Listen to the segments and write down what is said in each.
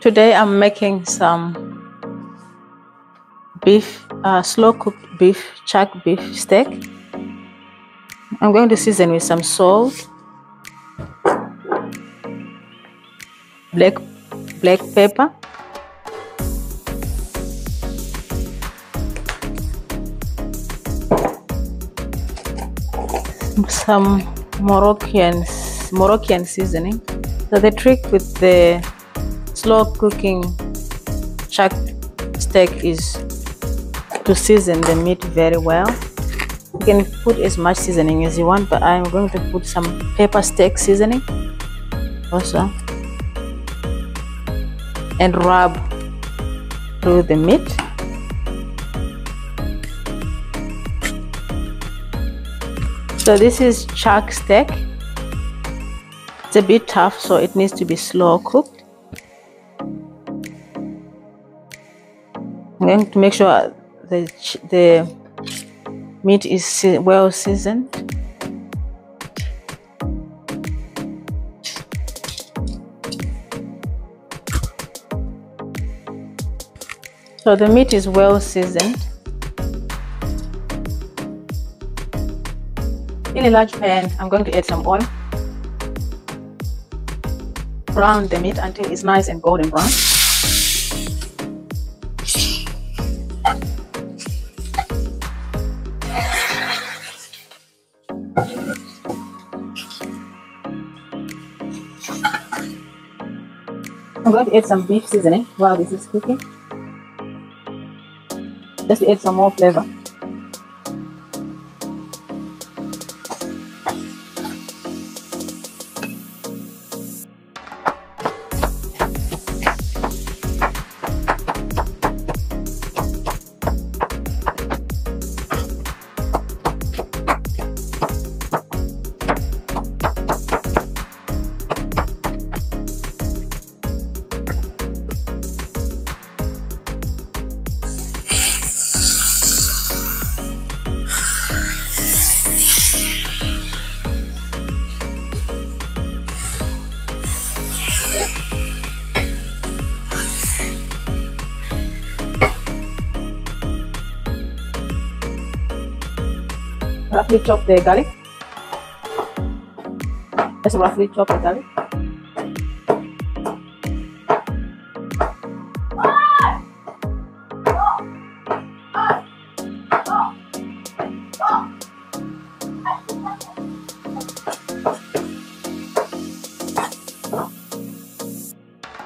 Today I'm making some beef, slow cooked beef, chuck beef steak. I'm going to season with some salt, black pepper, some Moroccan seasoning. So the trick with the slow cooking chuck steak is to season the meat very well. You can put as much seasoning as you want, but I'm going to put some pepper steak seasoning also and rub through the meat. So this is chuck steak. It's a bit tough, so it needs to be slow cooked. I'm going to make sure the meat is well seasoned. So the meat is well seasoned. In a large pan, I'm going to add some oil. Brown the meat until it's nice and golden brown. I'm going to add some beef seasoning while this is cooking, just to add some more flavor. Roughly chop the garlic. Just roughly chop the garlic.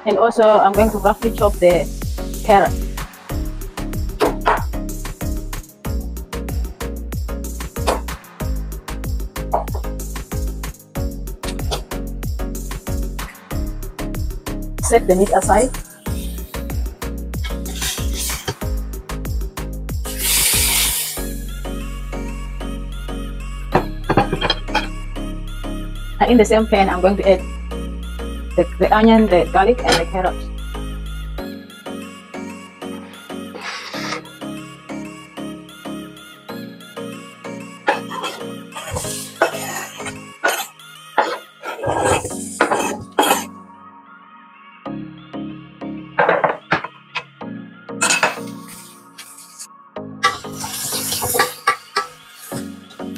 And also I'm going to roughly chop the carrot. Set the meat aside. And in the same pan, I'm going to add the onion, the garlic, and the carrot.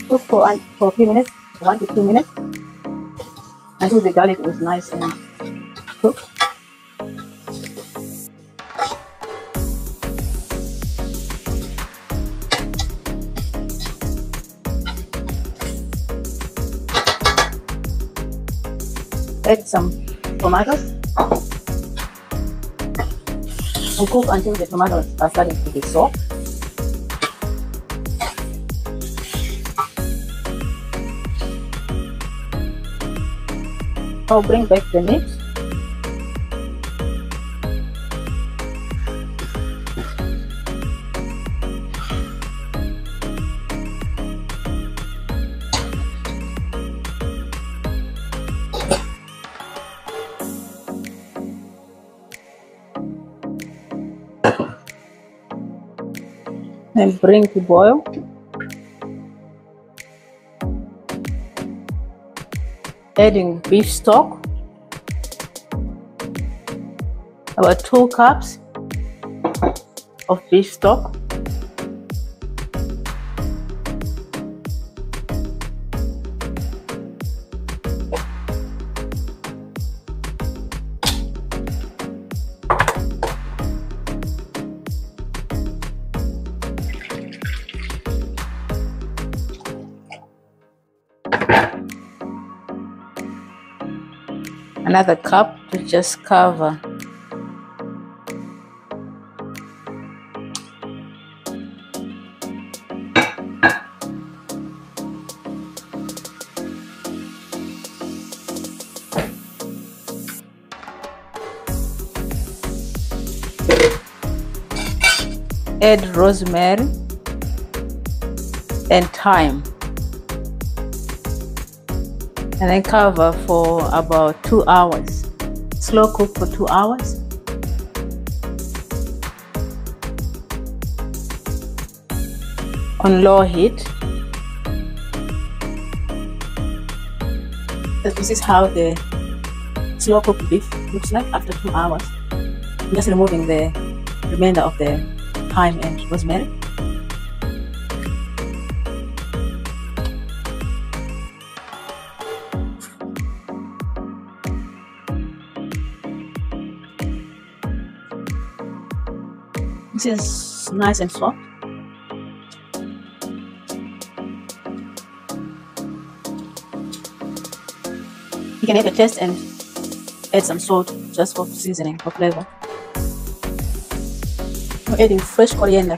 Cook for a few minutes, 1 to 2 minutes, until the garlic is nice and cooked. Add some tomatoes and cook until the tomatoes are starting to be soft. I'll bring back the meat. And bring to boil. Adding beef stock, about 2 cups of beef stock. Another cup to just cover. Add rosemary and thyme, and then cover for about 2 hours. Slow cook for 2 hours. On low heat. This is how the slow cooked beef looks like after 2 hours. I'm just removing the remainder of the thyme and rosemary. This is nice and soft. You can add a taste and add some salt just for seasoning, for flavor. We're adding fresh coriander.